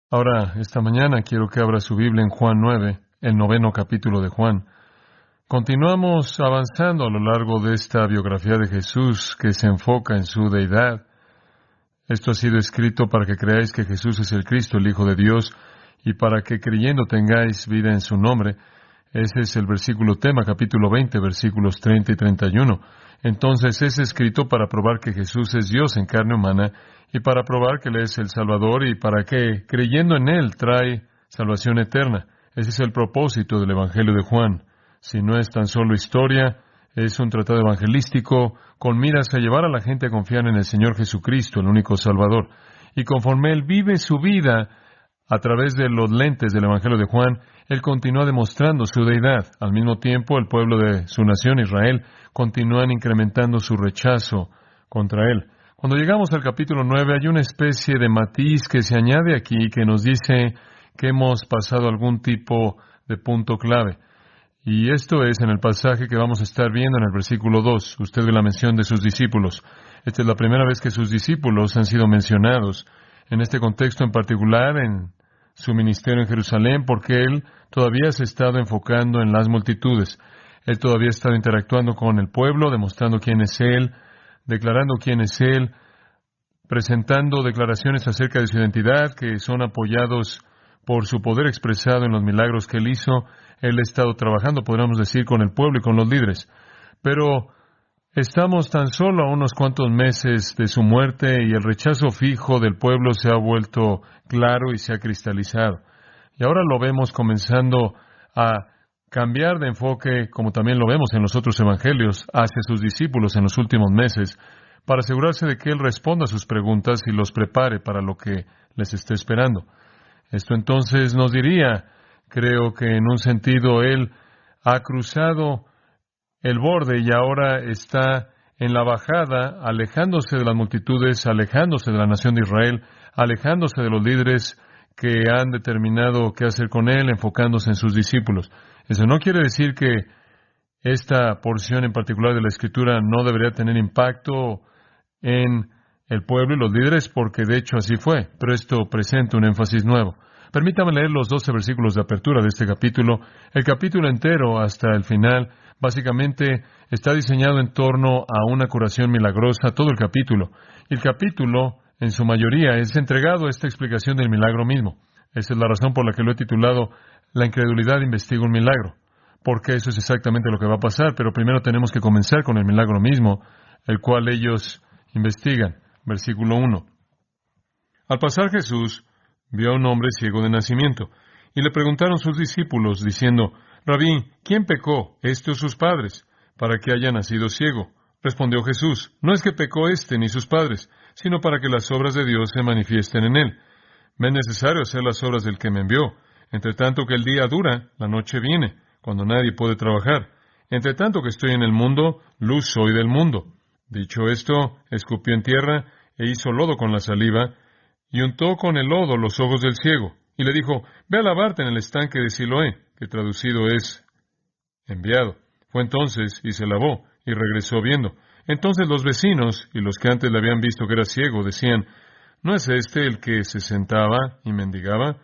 Ahora, esta mañana quiero que abra su Biblia en Juan 9, el noveno capítulo de Juan. Continuamos avanzando a lo largo de esta biografía de Jesús que se enfoca en su deidad. Esto ha sido escrito para que creáis que Jesús es el Cristo, el Hijo de Dios, y para que creyendo tengáis vida en su nombre. Ese es el versículo tema, capítulo 20, versículos 30 y 31. Entonces es escrito para probar que Jesús es Dios en carne humana y para probar que Él es el Salvador y para que, creyendo en Él, trae salvación eterna. Ese es el propósito del Evangelio de Juan. Si no es tan solo historia, es un tratado evangelístico con miras a llevar a la gente a confiar en el Señor Jesucristo, el único Salvador. Y conforme Él vive su vida a través de los lentes del Evangelio de Juan, Él continúa demostrando su deidad. Al mismo tiempo, el pueblo de su nación, Israel, continúan incrementando su rechazo contra Él. Cuando llegamos al capítulo 9, hay una especie de matiz que se añade aquí que nos dice que hemos pasado algún tipo de punto clave. Y esto es en el pasaje que vamos a estar viendo en el versículo 2. Usted ve la mención de sus discípulos. Esta es la primera vez que sus discípulos han sido mencionados en este contexto en particular, en su ministerio en Jerusalén, porque Él todavía se ha estado enfocando en las multitudes. Él todavía ha estado interactuando con el pueblo, demostrando quién es Él, declarando quién es Él, presentando declaraciones acerca de su identidad que son apoyados por su poder expresado en los milagros que Él hizo. Él ha estado trabajando, podríamos decir, con el pueblo y con los líderes. Pero estamos tan solo a unos cuantos meses de su muerte y el rechazo fijo del pueblo se ha vuelto claro y se ha cristalizado. Y ahora lo vemos comenzando a cambiar de enfoque, como también lo vemos en los otros evangelios, hacia sus discípulos en los últimos meses, para asegurarse de que Él responda a sus preguntas y los prepare para lo que les esté esperando. Esto entonces nos diría, creo que en un sentido Él ha cruzado el borde y ahora está en la bajada, alejándose de las multitudes, alejándose de la nación de Israel, alejándose de los líderes que han determinado qué hacer con Él, enfocándose en sus discípulos. Eso no quiere decir que esta porción en particular de la Escritura no debería tener impacto en el pueblo y los líderes, porque de hecho así fue, pero esto presenta un énfasis nuevo. Permítame leer los 12 versículos de apertura de este capítulo. El capítulo entero hasta el final básicamente está diseñado en torno a una curación milagrosa, todo el capítulo. Y el capítulo, en su mayoría, es entregado a esta explicación del milagro mismo. Esa es la razón por la que lo he titulado La incredulidad investiga un milagro, porque eso es exactamente lo que va a pasar, pero primero tenemos que comenzar con el milagro mismo, el cual ellos investigan. Versículo 1. Al pasar Jesús vio a un hombre ciego de nacimiento, y le preguntaron sus discípulos, diciendo, Rabí, ¿quién pecó, este o sus padres, para que haya nacido ciego? Respondió Jesús, no es que pecó éste ni sus padres, sino para que las obras de Dios se manifiesten en él. Me es necesario hacer las obras del que me envió. Entre tanto que el día dura, la noche viene, cuando nadie puede trabajar. Entre tanto que estoy en el mundo, luz soy del mundo. Dicho esto, escupió en tierra e hizo lodo con la saliva, y untó con el lodo los ojos del ciego, y le dijo, ve a lavarte en el estanque de Siloé, que traducido es enviado. Fue entonces y se lavó, y regresó viendo. Entonces los vecinos, y los que antes le habían visto que era ciego, decían, ¿no es este el que se sentaba y mendigaba?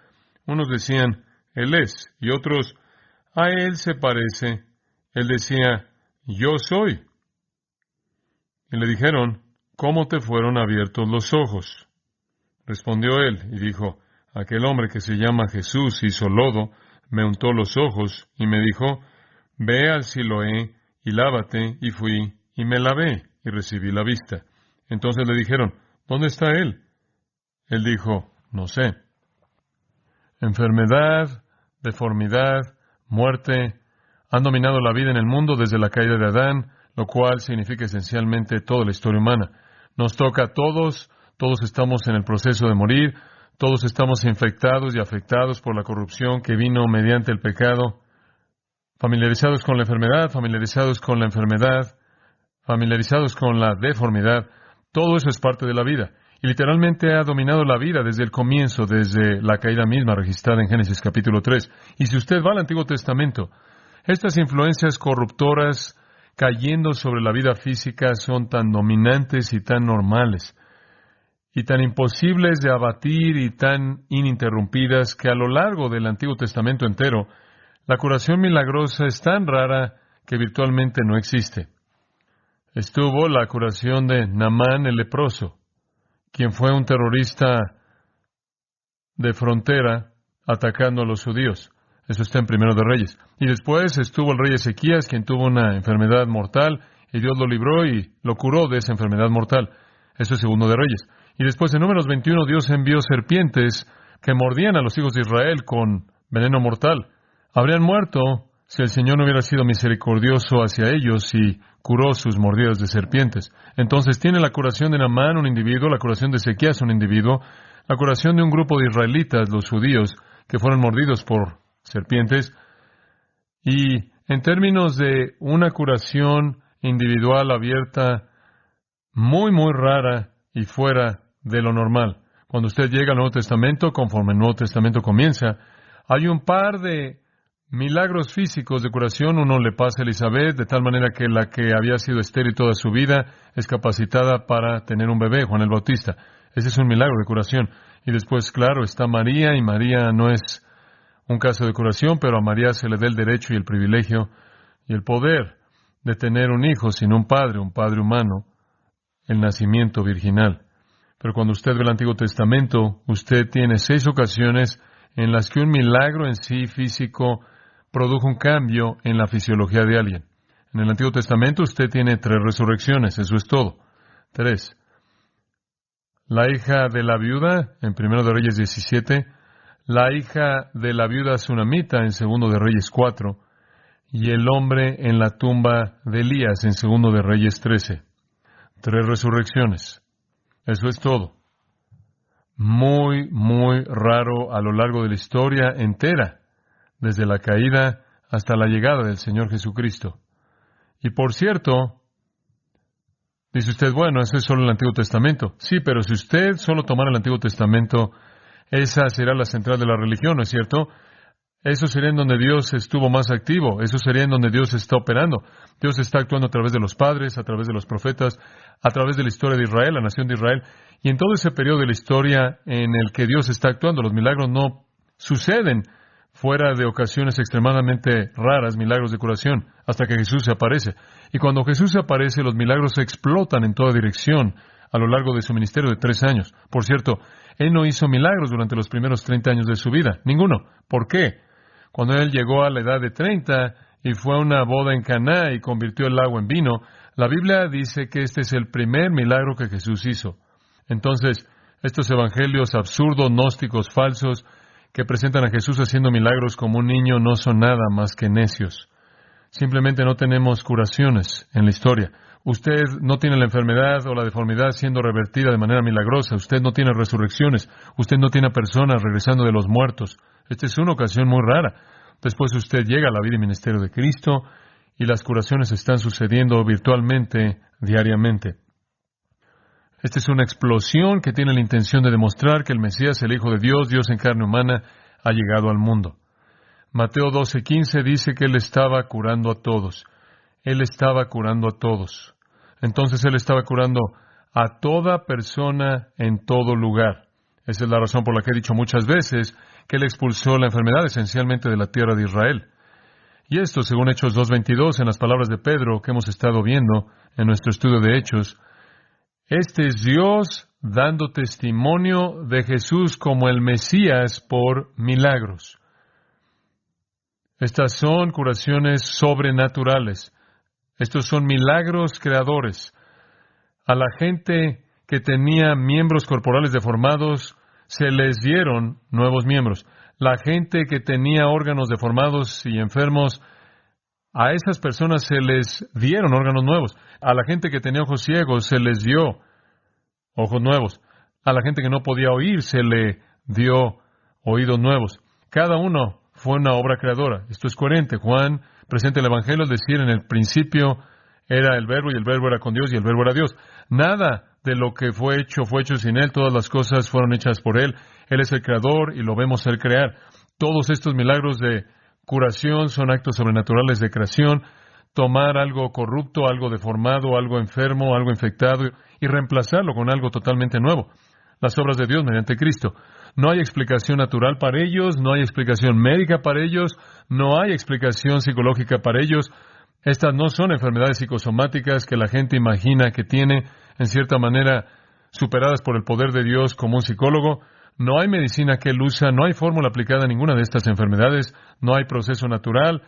Unos decían, él es, y otros, a él se parece. Él decía, yo soy. Y le dijeron, ¿cómo te fueron abiertos los ojos? Respondió él y dijo, aquel hombre que se llama Jesús hizo lodo, me untó los ojos y me dijo, ve al Siloé y lávate, y fui y me lavé y recibí la vista. Entonces le dijeron, ¿dónde está él? Él dijo, no sé. Enfermedad, deformidad, muerte han dominado la vida en el mundo desde la caída de Adán, lo cual significa esencialmente toda la historia humana. Nos toca a todos, todos estamos en el proceso de morir, todos estamos infectados y afectados por la corrupción que vino mediante el pecado, familiarizados con la enfermedad, familiarizados con la deformidad. Todo eso es parte de la vida. Y literalmente ha dominado la vida desde el comienzo, desde la caída misma registrada en Génesis capítulo 3. Y si usted va al Antiguo Testamento, estas influencias corruptoras cayendo sobre la vida física son tan dominantes y tan normales. y tan imposibles de abatir y tan ininterrumpidas que a lo largo del Antiguo Testamento entero, la curación milagrosa es tan rara que virtualmente no existe. Estuvo la curación de Naamán el leproso, quien fue un terrorista de frontera atacando a los judíos. Eso está en Primero de Reyes. Y después estuvo el rey Ezequías, quien tuvo una enfermedad mortal, y Dios lo libró y lo curó de esa enfermedad mortal. Eso es Segundo de Reyes. Y después en Números 21, Dios envió serpientes que mordían a los hijos de Israel con veneno mortal. Habrían muerto si el Señor no hubiera sido misericordioso hacia ellos y curó sus mordidas de serpientes. Entonces tiene la curación de Naamán, un individuo, la curación de Ezequías, un individuo, la curación de un grupo de israelitas, los judíos, que fueron mordidos por serpientes. Y en términos de una curación individual abierta, muy, muy rara y fuera de lo normal. Cuando usted llega al Nuevo Testamento, conforme el Nuevo Testamento comienza, hay un par de milagros físicos de curación. Uno le pasa a Elizabeth, de tal manera que la que había sido estéril toda su vida es capacitada para tener un bebé, Juan el Bautista. Ese es un milagro de curación. Y después, claro, está María, y María no es un caso de curación, pero a María se le da el derecho y el privilegio y el poder de tener un hijo sin un padre humano, el nacimiento virginal. Pero cuando usted ve el Antiguo Testamento, usted tiene 6 ocasiones en las que un milagro en sí físico produjo un cambio en la fisiología de alguien. En el Antiguo Testamento usted tiene 3 resurrecciones, eso es todo. 3. La hija de la viuda, en Primero de Reyes 17, la hija de la viuda sunamita, en Segundo de Reyes 4, y el hombre en la tumba de Elías, en Segundo de Reyes 13. 3 resurrecciones. Eso es todo. Muy, muy raro a lo largo de la historia entera, desde la caída hasta la llegada del Señor Jesucristo. Y por cierto, dice usted, bueno, eso es solo el Antiguo Testamento. Sí, pero si usted solo tomara el Antiguo Testamento, esa será la central de la religión, ¿no es cierto? Eso sería en donde Dios estuvo más activo. Eso sería en donde Dios está operando. Dios está actuando a través de los padres, a través de los profetas, a través de la historia de Israel, la nación de Israel. Y en todo ese periodo de la historia en el que Dios está actuando, los milagros no suceden fuera de ocasiones extremadamente raras, milagros de curación, hasta que Jesús se aparece. Y cuando Jesús se aparece, los milagros se explotan en toda dirección a lo largo de su ministerio de 3 años. Por cierto, Él no hizo milagros durante los primeros 30 años de su vida. Ninguno. ¿Por qué? Cuando Él llegó a la edad de 30 y fue a una boda en Caná y convirtió el agua en vino, la Biblia dice que este es el primer milagro que Jesús hizo. Entonces, estos evangelios absurdos, gnósticos, falsos, que presentan a Jesús haciendo milagros como un niño, no son nada más que necios. Simplemente no tenemos curaciones en la historia. Usted no tiene la enfermedad o la deformidad siendo revertida de manera milagrosa. Usted no tiene resurrecciones. Usted no tiene personas regresando de los muertos. Esta es una ocasión muy rara. Después usted llega a la vida y ministerio de Cristo y las curaciones están sucediendo virtualmente, diariamente. Esta es una explosión que tiene la intención de demostrar que el Mesías, el Hijo de Dios, Dios en carne humana, ha llegado al mundo. Mateo 12:15 dice que Él estaba curando a todos. Él estaba curando a todos. Entonces Él estaba curando a toda persona en todo lugar. Esa es la razón por la que he dicho muchas veces que Él expulsó la enfermedad esencialmente de la tierra de Israel. Y esto, según Hechos 2:22, en las palabras de Pedro que hemos estado viendo en nuestro estudio de Hechos, este es Dios dando testimonio de Jesús como el Mesías por milagros. Estas son curaciones sobrenaturales. Estos son milagros creadores. A la gente que tenía miembros corporales deformados, se les dieron nuevos miembros. La gente que tenía órganos deformados y enfermos, a esas personas se les dieron órganos nuevos. A la gente que tenía ojos ciegos, se les dio ojos nuevos. A la gente que no podía oír, se le dio oídos nuevos. Cada uno fue una obra creadora. Esto es coherente. Juan presenta el Evangelio al decir, en el principio era el Verbo, y el Verbo era con Dios, y el Verbo era Dios. Nada de lo que fue hecho sin Él. Todas las cosas fueron hechas por Él. Él es el Creador, y lo vemos Él crear. Todos estos milagros de curación son actos sobrenaturales de creación. Tomar algo corrupto, algo deformado, algo enfermo, algo infectado, y reemplazarlo con algo totalmente nuevo. las obras de Dios mediante Cristo. No hay explicación natural para ellos, no hay explicación médica para ellos, no hay explicación psicológica para ellos. Estas no son enfermedades psicosomáticas que la gente imagina que tiene, en cierta manera, superadas por el poder de Dios como un psicólogo. No hay medicina que él usa, no hay fórmula aplicada a ninguna de estas enfermedades, no hay proceso natural.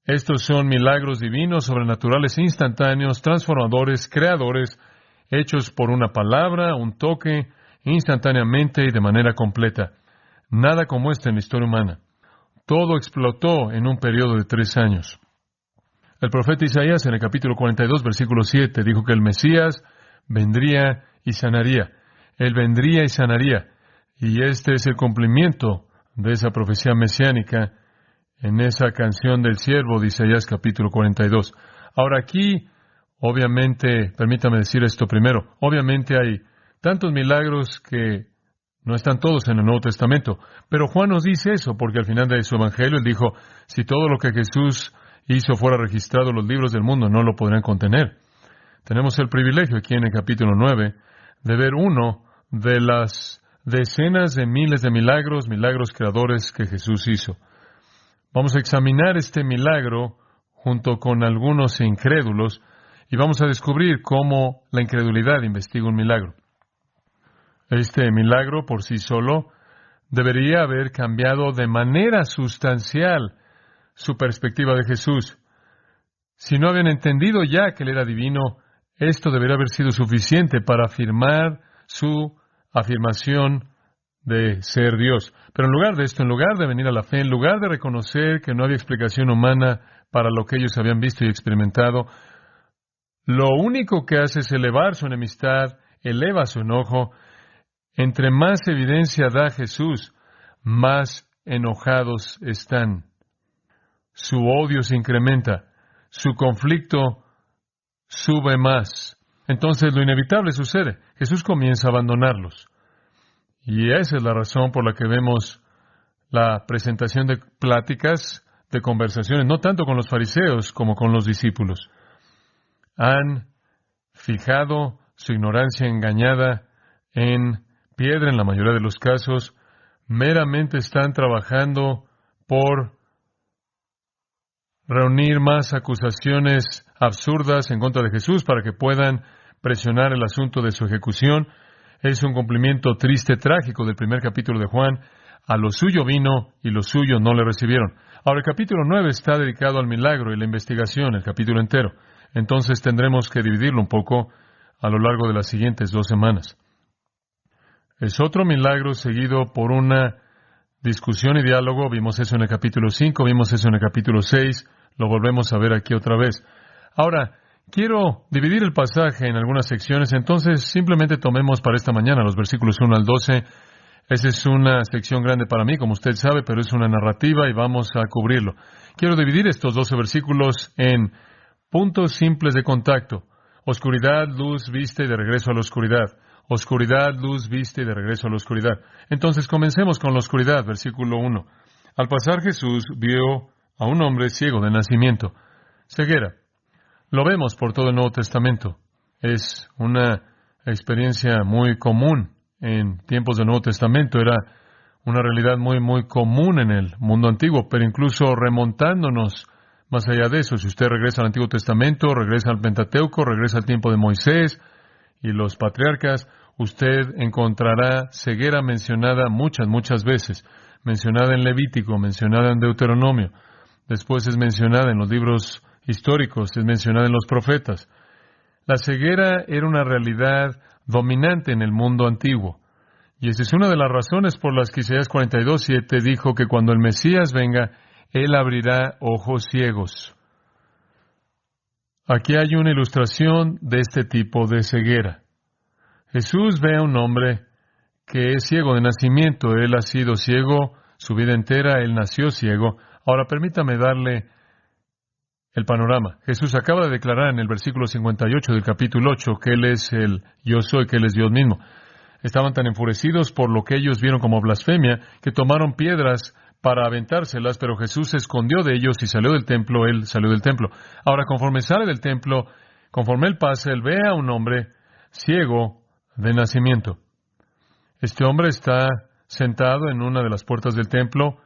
Estos son milagros divinos, sobrenaturales, instantáneos, transformadores, creadores, hechos por una palabra, un toque, instantáneamente y de manera completa. Nada como esto en la historia humana. Todo explotó en un periodo de 3 años. El profeta Isaías en el capítulo 42, versículo 7, dijo que el Mesías vendría y sanaría. Él vendría y sanaría. Y este es el cumplimiento de esa profecía mesiánica en esa canción del siervo de Isaías capítulo 42. Ahora aquí, obviamente, permítame decir esto primero, obviamente hay tantos milagros que no están todos en el Nuevo Testamento, pero Juan nos dice eso porque al final de su evangelio él dijo, si todo lo que Jesús hizo fuera registrado en los libros del mundo, no lo podrían contener. Tenemos el privilegio aquí en el capítulo 9 de ver uno de las decenas de miles de milagros creadores que Jesús hizo. Vamos a examinar este milagro junto con algunos incrédulos y vamos a descubrir cómo la incredulidad investiga un milagro. Este milagro por sí solo debería haber cambiado de manera sustancial su perspectiva de Jesús. Si no habían entendido ya que Él era divino, esto debería haber sido suficiente para afirmar su afirmación de ser Dios. Pero en lugar de esto, en lugar de venir a la fe, en lugar de reconocer que no había explicación humana para lo que ellos habían visto y experimentado, lo único que hace es elevar su enemistad, eleva su enojo. Entre más evidencia da Jesús, más enojados están. Su odio se incrementa, su conflicto sube más. Entonces lo inevitable sucede. Jesús comienza a abandonarlos. Y esa es la razón por la que vemos la presentación de pláticas, de conversaciones, no tanto con los fariseos como con los discípulos. Han fijado su ignorancia engañada en piedra en la mayoría de los casos. Meramente están trabajando por reunir más acusaciones absurdas en contra de Jesús para que puedan presionar el asunto de su ejecución. Es un cumplimiento triste, trágico del primer capítulo de Juan. A lo suyo vino y lo suyo no le recibieron. Ahora el capítulo 9 está dedicado al milagro y la investigación, el capítulo entero. Entonces tendremos que dividirlo un poco a lo largo de las siguientes 2 semanas. Es otro milagro seguido por una discusión y diálogo. Vimos eso en el capítulo 5, vimos eso en el capítulo 6. Lo volvemos a ver aquí otra vez. Ahora, quiero dividir el pasaje en algunas secciones, entonces simplemente tomemos para esta mañana los versículos 1 al 12. Esa es una sección grande para mí, como usted sabe, pero es una narrativa y vamos a cubrirlo. Quiero dividir estos 12 versículos en puntos simples de contacto. Oscuridad, luz, vista y de regreso a la oscuridad. Oscuridad, luz, vista y de regreso a la oscuridad. Entonces comencemos con la oscuridad, versículo 1. Al pasar Jesús vio a un hombre ciego de nacimiento. Ceguera. Lo vemos por todo el Nuevo Testamento. Es una experiencia muy común en tiempos del Nuevo Testamento. Era una realidad muy común en el mundo antiguo, pero incluso remontándonos más allá de eso, si usted regresa al Antiguo Testamento, regresa al Pentateuco, regresa al tiempo de Moisés y los patriarcas, usted encontrará ceguera mencionada muchas veces. Mencionada en Levítico, mencionada en Deuteronomio. Después es mencionada en los libros históricos, es mencionada en los profetas. La ceguera era una realidad dominante en el mundo antiguo. Y esa es una de las razones por las que Isaías 42:7 dijo que cuando el Mesías venga, Él abrirá ojos ciegos. Aquí hay una ilustración de este tipo de ceguera. Jesús ve a un hombre que es ciego de nacimiento. Él ha sido ciego su vida entera, Él nació ciego. Ahora permítame darle el panorama. Jesús acaba de declarar en el versículo 58 del capítulo 8 que Él es el yo soy, que Él es Dios mismo. Estaban tan enfurecidos por lo que ellos vieron como blasfemia que tomaron piedras para aventárselas, pero Jesús se escondió de ellos y salió del templo. Él salió del templo. Ahora, conforme sale del templo, conforme Él pasa, Él ve a un hombre ciego de nacimiento. Este hombre está sentado en una de las puertas del templo,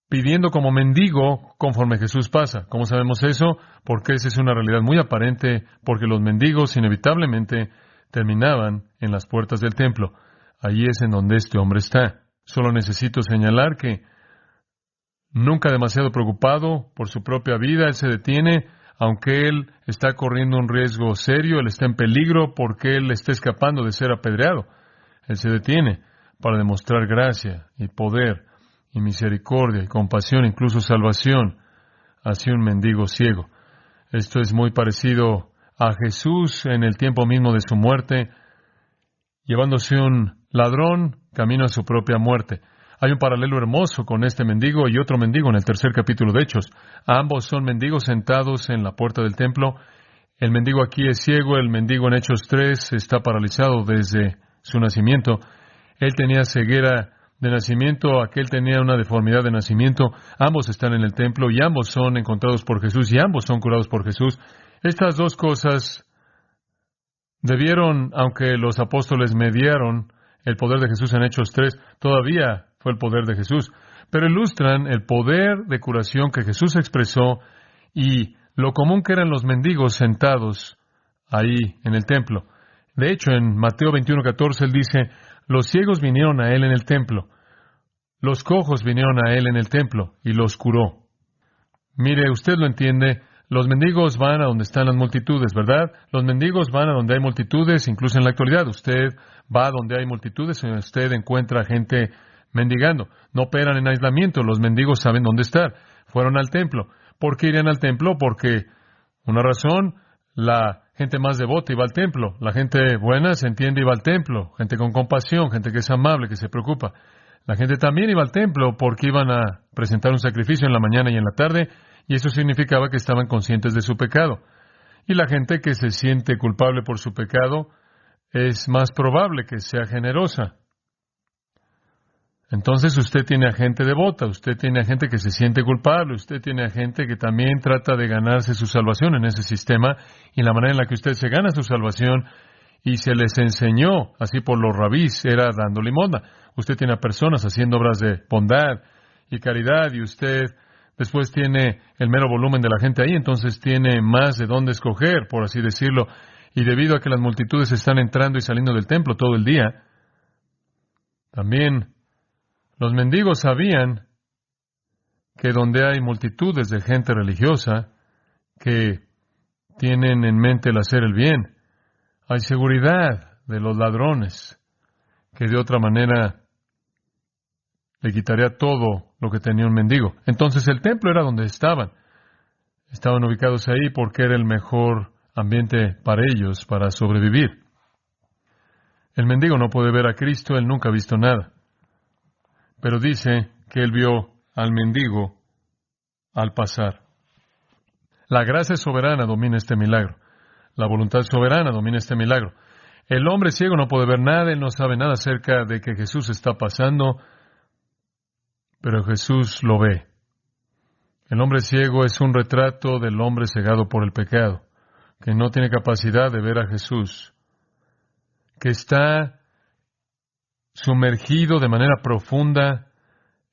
pidiendo como mendigo conforme Jesús pasa. ¿Cómo sabemos eso? Porque esa es una realidad muy aparente, porque los mendigos inevitablemente terminaban en las puertas del templo. Allí es en donde este hombre está. Solo necesito señalar que nunca demasiado preocupado por su propia vida, él se detiene, aunque él está corriendo un riesgo serio, él está en peligro porque él está escapando de ser apedreado. Él se detiene para demostrar gracia y poder y misericordia y compasión, incluso salvación, hacia un mendigo ciego. Esto es muy parecido a Jesús en el tiempo mismo de su muerte, llevándose un ladrón camino a su propia muerte. Hay un paralelo hermoso con este mendigo y otro mendigo en el tercer capítulo de Hechos. Ambos son mendigos sentados en la puerta del templo. El mendigo aquí es ciego, el mendigo en Hechos 3 está paralizado desde su nacimiento. Él tenía ceguera de nacimiento, aquel tenía una deformidad de nacimiento. Ambos están en el templo y ambos son encontrados por Jesús y ambos son curados por Jesús. Estas dos cosas debieron, aunque los apóstoles mediaron el poder de Jesús en Hechos 3, todavía fue el poder de Jesús, pero ilustran el poder de curación que Jesús expresó y lo común que eran los mendigos sentados ahí en el templo. De hecho, en Mateo 21:14 él dice, los ciegos vinieron a él en el templo, los cojos vinieron a él en el templo y los curó. Mire, usted lo entiende, los mendigos van a donde están las multitudes, ¿verdad? Los mendigos van a donde hay multitudes, incluso en la actualidad. Usted va a donde hay multitudes y usted encuentra gente mendigando. No operan en aislamiento, los mendigos saben dónde estar. Fueron al templo. ¿Por qué irían al templo? Porque, una razón, la gente más devota iba al templo. La gente buena se entiende iba al templo. Gente con compasión, gente que es amable, que se preocupa. La gente también iba al templo porque iban a presentar un sacrificio en la mañana y en la tarde, y eso significaba que estaban conscientes de su pecado. Y la gente que se siente culpable por su pecado es más probable que sea generosa. Entonces usted tiene a gente devota, usted tiene a gente que se siente culpable, usted tiene a gente que también trata de ganarse su salvación en ese sistema, y la manera en la que usted se gana su salvación, y se les enseñó, así por los rabís, era dando limosna. Usted tiene a personas haciendo obras de bondad y caridad, y usted después tiene el mero volumen de la gente ahí, entonces tiene más de dónde escoger, por así decirlo, y debido a que las multitudes están entrando y saliendo del templo todo el día, también los mendigos sabían que donde hay multitudes de gente religiosa que tienen en mente el hacer el bien, hay seguridad de los ladrones, que de otra manera le quitaría todo lo que tenía un mendigo. Entonces el templo era donde estaban. Estaban ubicados ahí porque era el mejor ambiente para ellos, para sobrevivir. El mendigo no puede ver a Cristo, él nunca ha visto nada. Pero dice que él vio al mendigo al pasar. La gracia soberana domina este milagro. La voluntad soberana domina este milagro. El hombre ciego no puede ver nada, él no sabe nada acerca de que Jesús está pasando, pero Jesús lo ve. El hombre ciego es un retrato del hombre cegado por el pecado, que no tiene capacidad de ver a Jesús, que está sumergido de manera profunda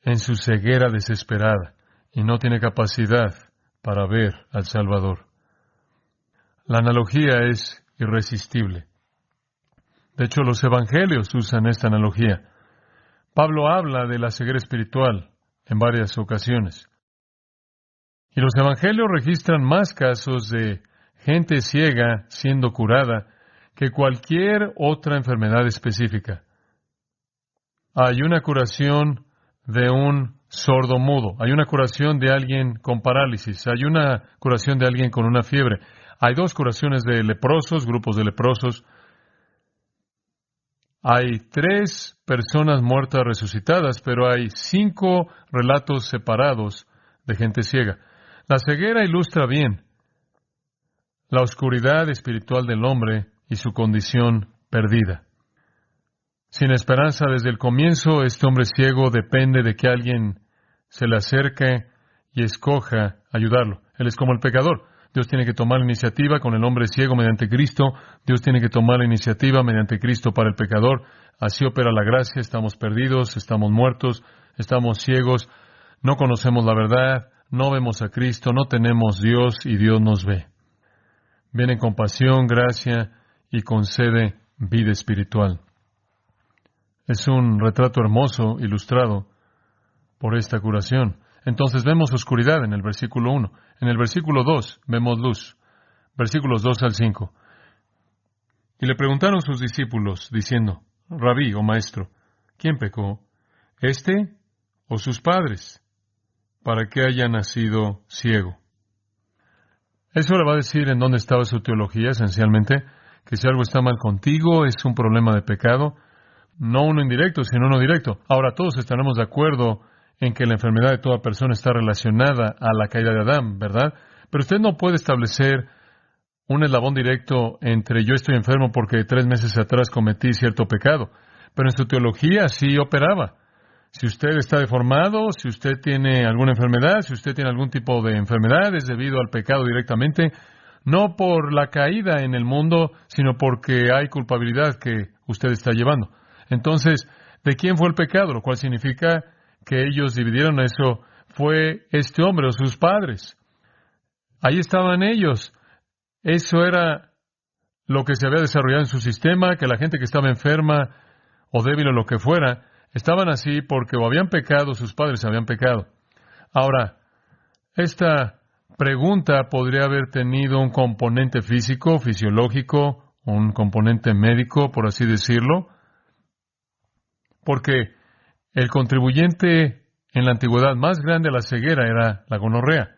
en su ceguera desesperada y no tiene capacidad para ver al Salvador. La analogía es irresistible. De hecho, los evangelios usan esta analogía. Pablo habla de la ceguera espiritual en varias ocasiones. Y los evangelios registran más casos de gente ciega siendo curada que cualquier otra enfermedad específica. Hay una curación de un sordo mudo, hay una curación de alguien con parálisis, hay una curación de alguien con una fiebre, hay 2 curaciones de leprosos, grupos de leprosos, hay 3 personas muertas resucitadas, pero hay 5 relatos separados de gente ciega. La ceguera ilustra bien la oscuridad espiritual del hombre y su condición perdida. Sin esperanza desde el comienzo, este hombre ciego depende de que alguien se le acerque y escoja ayudarlo. Él es como el pecador. Dios tiene que tomar la iniciativa con el hombre ciego mediante Cristo. Dios tiene que tomar la iniciativa mediante Cristo para el pecador. Así opera la gracia. Estamos perdidos, estamos muertos, estamos ciegos, no conocemos la verdad, no vemos a Cristo, no tenemos Dios y Dios nos ve. Viene en compasión, gracia y concede vida espiritual. Es un retrato hermoso, ilustrado por esta curación. Entonces vemos oscuridad en el versículo 1. En el versículo 2 vemos luz. Versículos 2 al 5. Y le preguntaron sus discípulos, diciendo, Rabí, o maestro, ¿quién pecó? ¿Este o sus padres? Para que haya nacido ciego. Eso le va a decir en dónde estaba su teología, esencialmente, que si algo está mal contigo es un problema de pecado, no uno indirecto, sino uno directo. Ahora todos estaremos de acuerdo en que la enfermedad de toda persona está relacionada a la caída de Adán, ¿verdad? Pero usted no puede establecer un eslabón directo entre yo estoy enfermo porque 3 meses atrás cometí cierto pecado. Pero en su teología sí operaba. Si usted está deformado, si usted tiene alguna enfermedad, si usted tiene algún tipo de enfermedad, es debido al pecado directamente, no por la caída en el mundo, sino porque hay culpabilidad que usted está llevando. Entonces, ¿de quién fue el pecado? Lo cual significa que ellos dividieron eso. Fue este hombre o sus padres. Ahí estaban ellos. Eso era lo que se había desarrollado en su sistema, que la gente que estaba enferma o débil o lo que fuera, estaban así porque o habían pecado, sus padres habían pecado. Ahora, esta pregunta podría haber tenido un componente físico, fisiológico, un componente médico, por así decirlo, porque el contribuyente en la antigüedad más grande a la ceguera era la gonorrea.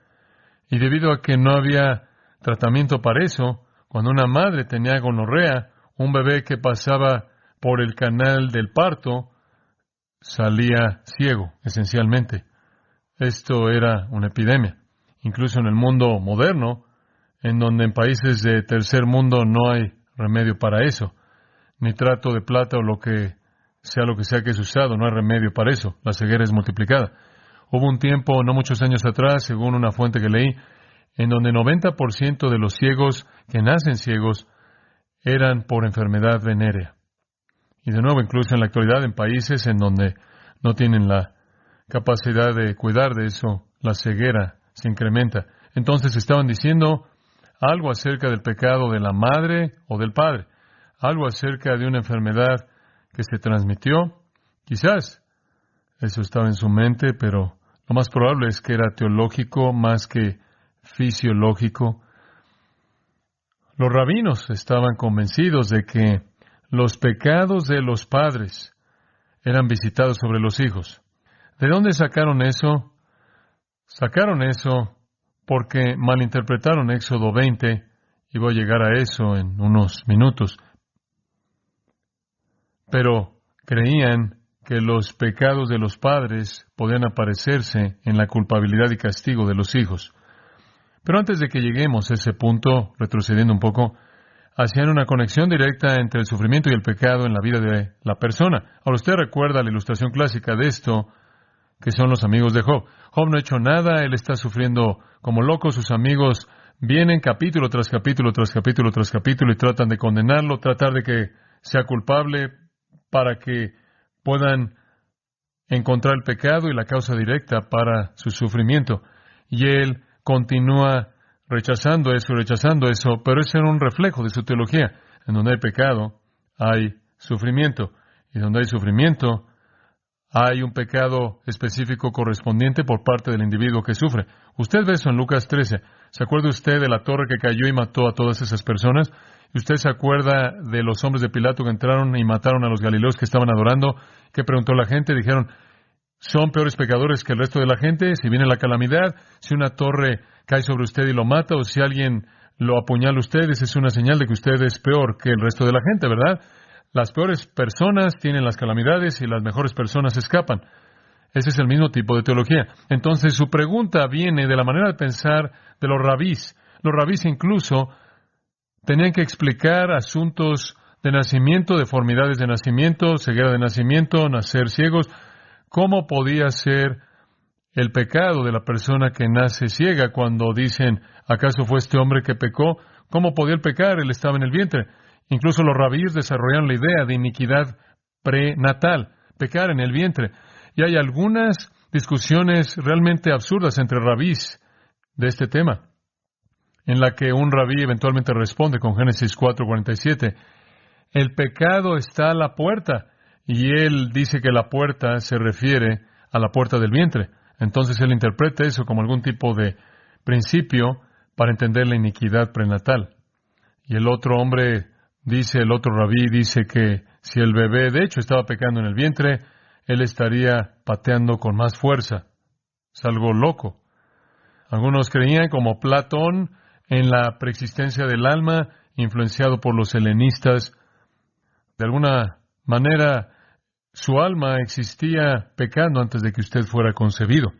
Y debido a que no había tratamiento para eso, cuando una madre tenía gonorrea, un bebé que pasaba por el canal del parto salía ciego, esencialmente. Esto era una epidemia. Incluso en el mundo moderno, en donde en países de tercer mundo no hay remedio para eso, nitrato de plata o lo que sea que es usado, no hay remedio para eso. La ceguera es multiplicada. Hubo un tiempo, no muchos años atrás, según una fuente que leí, en donde 90% de los ciegos que nacen ciegos eran por enfermedad venérea. Y de nuevo, incluso en la actualidad, en países en donde no tienen la capacidad de cuidar de eso, la ceguera se incrementa. Entonces estaban diciendo algo acerca del pecado de la madre o del padre, algo acerca de una enfermedad que se transmitió. Quizás eso estaba en su mente, pero lo más probable es que era teológico más que fisiológico. Los rabinos estaban convencidos de que los pecados de los padres eran visitados sobre los hijos. ¿De dónde sacaron eso? Sacaron eso porque malinterpretaron Éxodo 20, y voy a llegar a eso en unos minutos. Pero creían que los pecados de los padres podían aparecerse en la culpabilidad y castigo de los hijos. Pero antes de que lleguemos a ese punto, retrocediendo un poco, hacían una conexión directa entre el sufrimiento y el pecado en la vida de la persona. Ahora usted recuerda la ilustración clásica de esto, que son los amigos de Job. Job no ha hecho nada, él está sufriendo como loco, sus amigos vienen capítulo tras capítulo tras capítulo tras capítulo y tratan de condenarlo, tratar de que sea culpable para que puedan encontrar el pecado y la causa directa para su sufrimiento. Y él continúa rechazando eso, pero ese era un reflejo de su teología. En donde hay pecado, hay sufrimiento. Y donde hay sufrimiento, hay un pecado específico correspondiente por parte del individuo que sufre. Usted ve eso en Lucas 13. ¿Se acuerda usted de la torre que cayó y mató a todas esas personas? ¿Y usted se acuerda de los hombres de Pilato que entraron y mataron a los galileos que estaban adorando? ¿Qué preguntó la gente? Dijeron, ¿son peores pecadores que el resto de la gente? Si viene la calamidad, si una torre cae sobre usted y lo mata, o si alguien lo apuñala a usted, esa es una señal de que usted es peor que el resto de la gente, ¿verdad? Las peores personas tienen las calamidades y las mejores personas escapan. Ese es el mismo tipo de teología. Entonces, su pregunta viene de la manera de pensar de los rabís. Los rabís incluso tenían que explicar asuntos de nacimiento, deformidades de nacimiento, ceguera de nacimiento, nacer ciegos. ¿Cómo podía ser el pecado de la persona que nace ciega cuando dicen, ¿acaso fue este hombre que pecó? ¿Cómo podía él pecar? Él estaba en el vientre. Incluso los rabíes desarrollaron la idea de iniquidad prenatal, pecar en el vientre. Y hay algunas discusiones realmente absurdas entre rabís de este tema, en la que un rabí eventualmente responde con Génesis 4:47, el pecado está a la puerta, y él dice que la puerta se refiere a la puerta del vientre. Entonces él interpreta eso como algún tipo de principio para entender la iniquidad prenatal. Y el otro hombre dice, el otro rabí dice que si el bebé de hecho estaba pecando en el vientre, él estaría pateando con más fuerza. Es algo loco. Algunos creían, como Platón, en la preexistencia del alma, influenciado por los helenistas. De alguna manera, su alma existía pecando antes de que usted fuera concebido.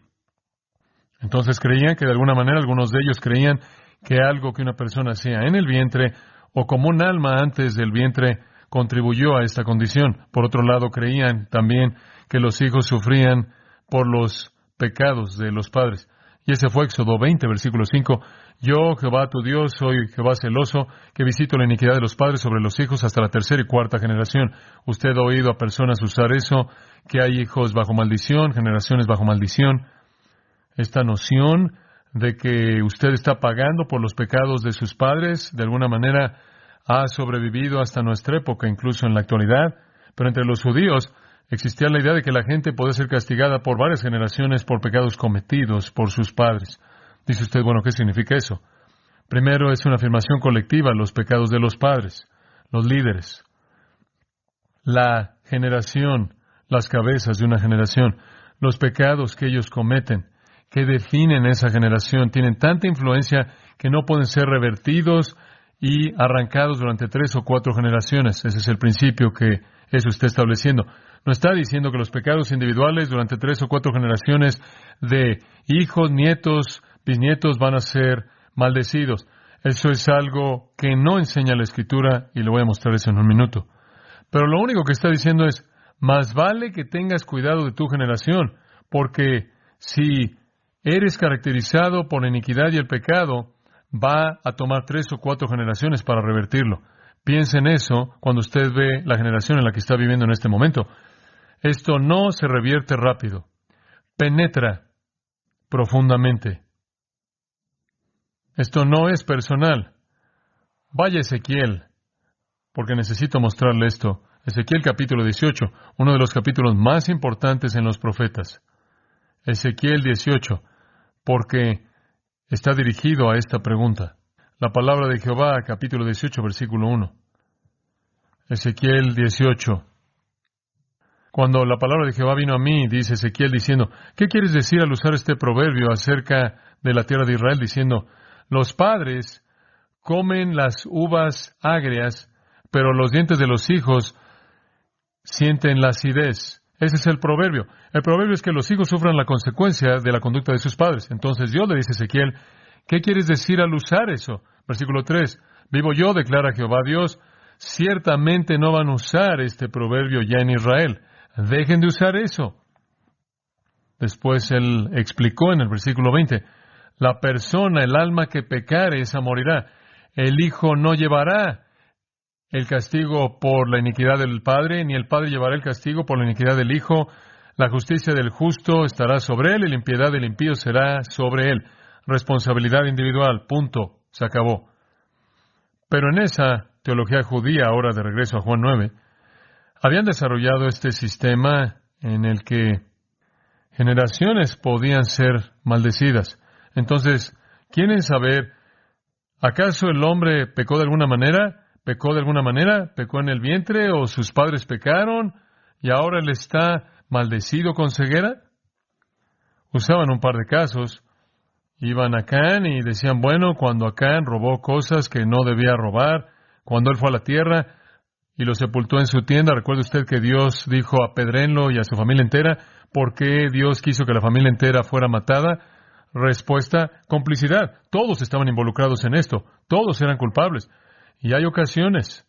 Entonces creían que de alguna manera, algunos de ellos creían que algo que una persona hacía en el vientre o como un alma antes del vientre contribuyó a esta condición. Por otro lado, creían también que los hijos sufrían por los pecados de los padres. Y ese fue Éxodo 20, versículo 5. Yo, Jehová tu Dios, soy Jehová celoso, que visito la iniquidad de los padres sobre los hijos hasta la tercera y cuarta generación. Usted ha oído a personas usar eso, que hay hijos bajo maldición, generaciones bajo maldición. Esta noción de que usted está pagando por los pecados de sus padres, de alguna manera, ha sobrevivido hasta nuestra época, incluso en la actualidad. Pero entre los judíos existía la idea de que la gente puede ser castigada por varias generaciones por pecados cometidos por sus padres. Dice usted, bueno, ¿qué significa eso? Primero, es una afirmación colectiva, los pecados de los padres, los líderes, la generación, las cabezas de una generación, los pecados que ellos cometen, que definen esa generación, tienen tanta influencia que no pueden ser revertidos y arrancados durante 3 o 4 generaciones. Ese es el principio que eso está estableciendo. No está diciendo que los pecados individuales durante 3 o 4 generaciones de hijos, nietos, bisnietos van a ser maldecidos. Eso es algo que no enseña la Escritura y le voy a mostrar eso en un minuto. Pero lo único que está diciendo es, más vale que tengas cuidado de tu generación, porque si eres caracterizado por la iniquidad y el pecado, va a tomar 3 o 4 generaciones para revertirlo. Piense en eso cuando usted ve la generación en la que está viviendo en este momento. Esto no se revierte rápido. Penetra profundamente. Esto no es personal. Vaya Ezequiel, porque necesito mostrarle esto. Ezequiel capítulo 18, uno de los capítulos más importantes en los profetas. Ezequiel 18, porque está dirigido a esta pregunta. La palabra de Jehová, capítulo 18, versículo 1. Ezequiel 18. Cuando la palabra de Jehová vino a mí, dice Ezequiel diciendo, ¿qué quieres decir al usar este proverbio acerca de la tierra de Israel? Diciendo, los padres comen las uvas agrias, pero los dientes de los hijos sienten la acidez. Ese es el proverbio. El proverbio es que los hijos sufran la consecuencia de la conducta de sus padres. Entonces Dios le dice a Ezequiel, ¿qué quieres decir al usar eso? Versículo 3. Vivo yo, declara Jehová Dios, ciertamente no van a usar este proverbio ya en Israel. Dejen de usar eso. Después él explicó en el versículo 20, la persona, el alma que pecare, esa morirá. El hijo no llevará el castigo por la iniquidad del padre, ni el padre llevará el castigo por la iniquidad del hijo. La justicia del justo estará sobre él, y la impiedad del impío será sobre él. Responsabilidad individual, punto, se acabó. Pero en esa teología judía, ahora de regreso a Juan 9, habían desarrollado este sistema en el que generaciones podían ser maldecidas. Entonces, ¿quieren saber, acaso el hombre pecó de alguna manera? ¿Pecó de alguna manera? ¿Pecó en el vientre o sus padres pecaron y ahora él está maldecido con ceguera? Usaban un par de casos. Iban a Acán y decían, bueno, cuando Acán robó cosas que no debía robar, cuando él fue a la tierra y lo sepultó en su tienda, recuerde usted que Dios dijo apedrénlo y a su familia entera. ¿Por qué Dios quiso que la familia entera fuera matada? Respuesta, complicidad. Todos estaban involucrados en esto. Todos eran culpables. Y hay ocasiones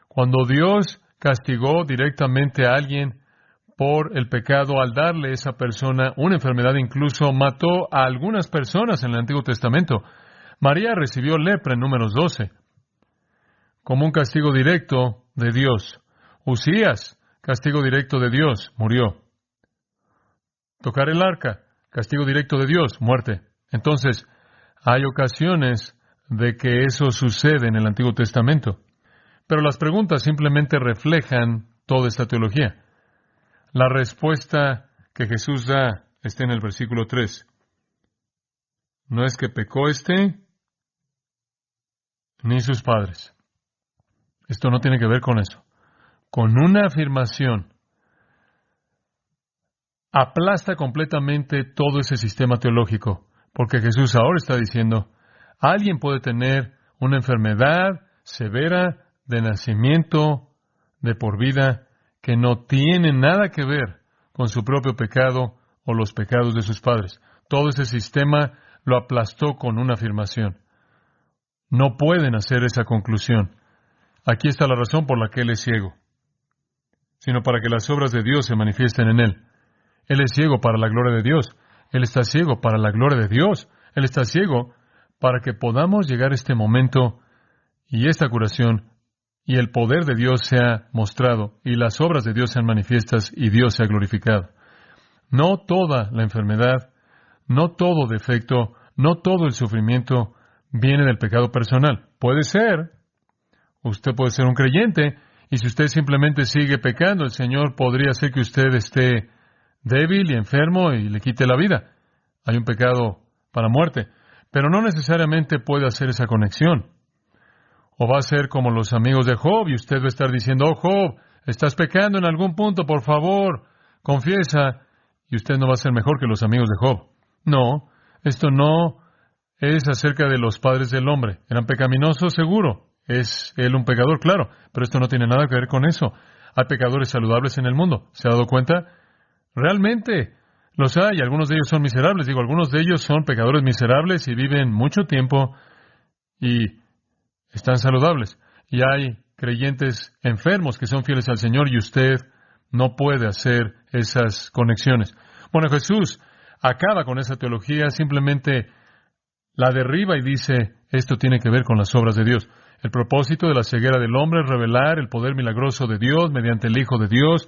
cuando Dios castigó directamente a alguien por el pecado al darle a esa persona una enfermedad. Incluso mató a algunas personas en el Antiguo Testamento. María recibió lepra en Números 12 como un castigo directo de Dios. Usías, castigo directo de Dios, murió. Tocar el arca, castigo directo de Dios, muerte. Entonces, hay ocasiones de que eso sucede en el Antiguo Testamento. Pero las preguntas simplemente reflejan toda esta teología. La respuesta que Jesús da está en el versículo 3. No es que pecó ni sus padres. Esto no tiene que ver con eso. Con una afirmación, aplasta completamente todo ese sistema teológico, porque Jesús ahora está diciendo, alguien puede tener una enfermedad severa de nacimiento, de por vida, que no tiene nada que ver con su propio pecado o los pecados de sus padres. Todo ese sistema lo aplastó con una afirmación. No pueden hacer esa conclusión. Aquí está la razón por la que Él es ciego, sino para que las obras de Dios se manifiesten en Él. Él es ciego para la gloria de Dios. Él está ciego para la gloria de Dios. Él está ciego para que podamos llegar a este momento y esta curación y el poder de Dios sea mostrado y las obras de Dios sean manifiestas y Dios sea glorificado. No toda la enfermedad, no todo defecto, no todo el sufrimiento viene del pecado personal. Puede ser. Usted puede ser un creyente y si usted simplemente sigue pecando, el Señor podría hacer que usted esté débil y enfermo y le quite la vida. Hay un pecado para muerte, pero no necesariamente puede hacer esa conexión. O va a ser como los amigos de Job y usted va a estar diciendo, oh Job, estás pecando en algún punto, por favor, confiesa, y usted no va a ser mejor que los amigos de Job. No, esto no es acerca de los padres del hombre. ¿Eran pecaminosos? Seguro. ¿Es él un pecador? Claro, pero esto no tiene nada que ver con eso. Hay pecadores saludables en el mundo. ¿Se ha dado cuenta? Realmente los hay. Algunos de ellos son miserables. Algunos de ellos son pecadores miserables y viven mucho tiempo y están saludables. Y hay creyentes enfermos que son fieles al Señor y usted no puede hacer esas conexiones. Bueno, Jesús acaba con esa teología, simplemente la derriba y dice, esto tiene que ver con las obras de Dios. El propósito de la ceguera del hombre es revelar el poder milagroso de Dios mediante el Hijo de Dios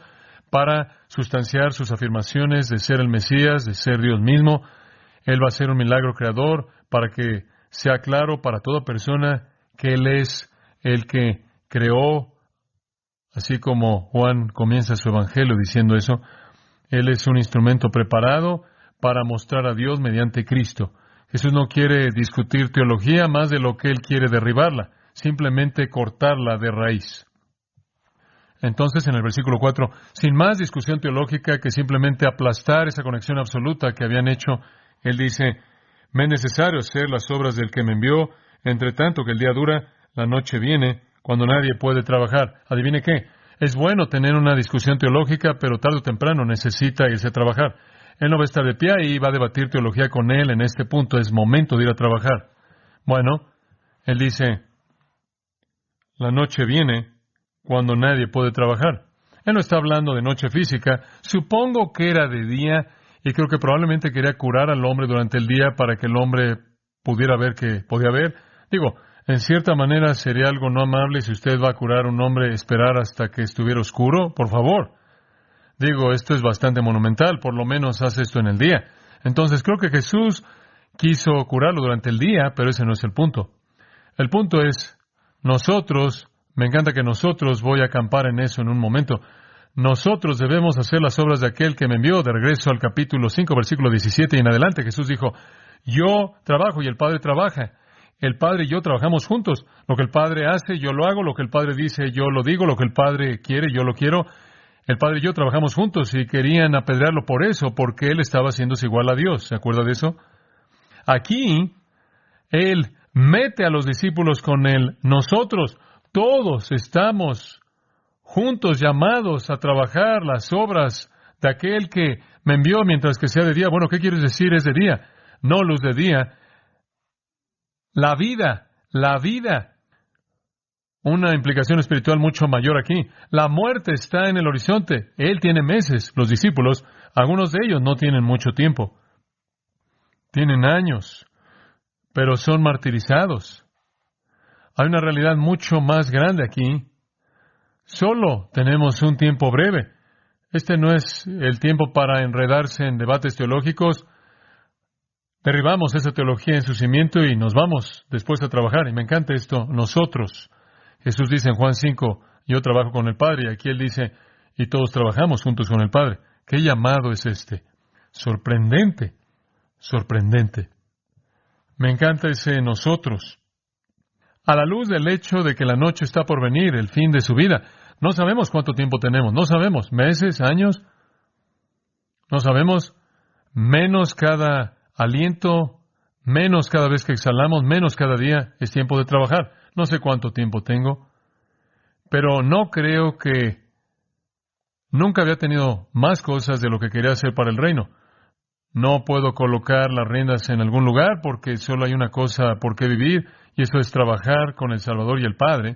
para sustanciar sus afirmaciones de ser el Mesías, de ser Dios mismo. Él va a ser un milagro creador para que sea claro para toda persona que Él es el que creó, así como Juan comienza su evangelio diciendo eso. Él es un instrumento preparado para mostrar a Dios mediante Cristo. Jesús no quiere discutir teología más de lo que Él quiere derribarla, simplemente cortarla de raíz. Entonces, en el versículo 4, sin más discusión teológica que simplemente aplastar esa conexión absoluta que habían hecho, Él dice, me es necesario hacer las obras del que me envió, entre tanto que el día dura, la noche viene, cuando nadie puede trabajar. ¿Adivine qué? Es bueno tener una discusión teológica, pero tarde o temprano necesita irse a trabajar. Él no va a estar de pie y va a debatir teología con él en este punto. Es momento de ir a trabajar. Bueno, Él dice, la noche viene cuando nadie puede trabajar. Él no está hablando de noche física. Supongo que era de día y creo que probablemente quería curar al hombre durante el día para que el hombre pudiera ver que podía ver. En cierta manera sería algo no amable si usted va a curar a un hombre esperar hasta que estuviera oscuro. Por favor. Esto es bastante monumental. Por lo menos hace esto en el día. Entonces creo que Jesús quiso curarlo durante el día, pero ese no es el punto. El punto es, nosotros, me encanta que nosotros, voy a acampar en eso en un momento, nosotros debemos hacer las obras de aquel que me envió. De regreso al capítulo 5, versículo 17 y en adelante, Jesús dijo, yo trabajo y el Padre trabaja. El Padre y yo trabajamos juntos. Lo que el Padre hace, yo lo hago. Lo que el Padre dice, yo lo digo. Lo que el Padre quiere, yo lo quiero. El Padre y yo trabajamos juntos y querían apedrearlo por eso, porque Él estaba haciéndose igual a Dios. ¿Se acuerda de eso? Aquí, Él mete a los discípulos con Él. Nosotros, todos estamos juntos llamados a trabajar las obras de aquel que me envió mientras que sea de día. Bueno, ¿qué quieres decir? Es de día. No luz de día. La vida. una implicación espiritual mucho mayor aquí. La muerte está en el horizonte. Él tiene meses. Los discípulos, algunos de ellos no tienen mucho tiempo. Tienen años, pero son martirizados. Hay una realidad mucho más grande aquí. Solo tenemos un tiempo breve. Este no es el tiempo para enredarse en debates teológicos. Derribamos esa teología en su cimiento y nos vamos después a trabajar. Y me encanta esto. Nosotros, Jesús dice en Juan 5, yo trabajo con el Padre. Y aquí Él dice, y todos trabajamos juntos con el Padre. ¿Qué llamado es este? Sorprendente, sorprendente. Me encanta ese nosotros. A la luz del hecho de que la noche está por venir, el fin de su vida. No sabemos cuánto tiempo tenemos. No sabemos. ¿Meses? ¿Años? No sabemos. Menos cada aliento, menos cada vez que exhalamos, menos cada día es tiempo de trabajar. No sé cuánto tiempo tengo, pero no creo que nunca había tenido más cosas de lo que quería hacer para el reino. No puedo colocar las riendas en algún lugar porque solo hay una cosa por qué vivir y eso es trabajar con el Salvador y el Padre